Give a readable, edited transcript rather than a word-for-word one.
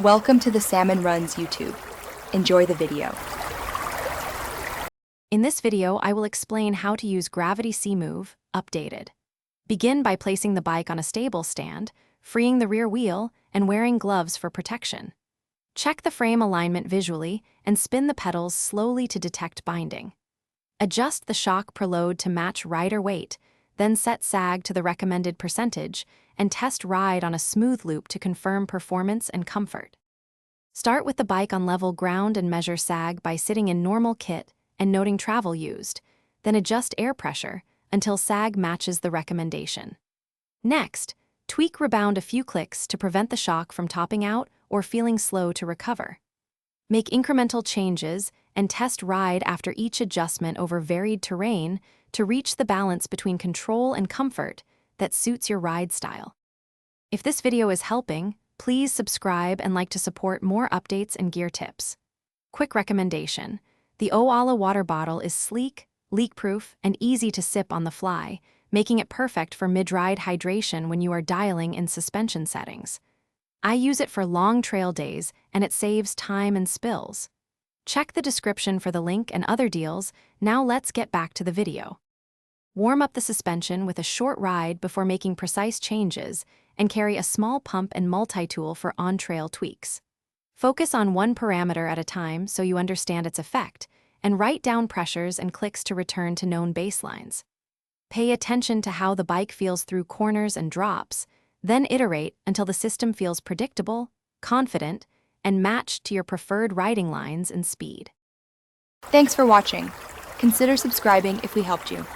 Welcome to the Salmon Runs YouTube. Enjoy the video. In this video, I will explain how to use Gravity C-Move updated. Begin by placing the bike on a stable stand, freeing the rear wheel, and wearing gloves for protection. Check the frame alignment visually and spin the pedals slowly to detect binding. Adjust the shock per load to match rider weight, then set sag to the recommended percentage and test ride on a smooth loop to confirm performance and comfort. Start with the bike on level ground and measure sag by sitting in normal kit and noting travel used, then adjust air pressure until sag matches the recommendation. Next, tweak rebound a few clicks to prevent the shock from topping out or feeling slow to recover. Make incremental changes and test ride after each adjustment over varied terrain to reach the balance between control and comfort that suits your ride style. If this video is helping, please subscribe and like to support more updates and gear tips. Quick recommendation: the Owala water bottle is sleek, leak-proof, and easy to sip on the fly, making it perfect for mid-ride hydration when you are dialing in suspension settings. I use it for long trail days, and it saves time and spills. Check the description for the link and other deals. Now let's get back to the video. Warm up the suspension with a short ride before making precise changes, and carry a small pump and multi-tool for on-trail tweaks. Focus on one parameter at a time so you understand its effect, and write down pressures and clicks to return to known baselines. Pay attention to how the bike feels through corners and drops, then iterate until the system feels predictable, confident, and matched to your preferred riding lines and speed. Thanks for watching. Consider subscribing if we helped you.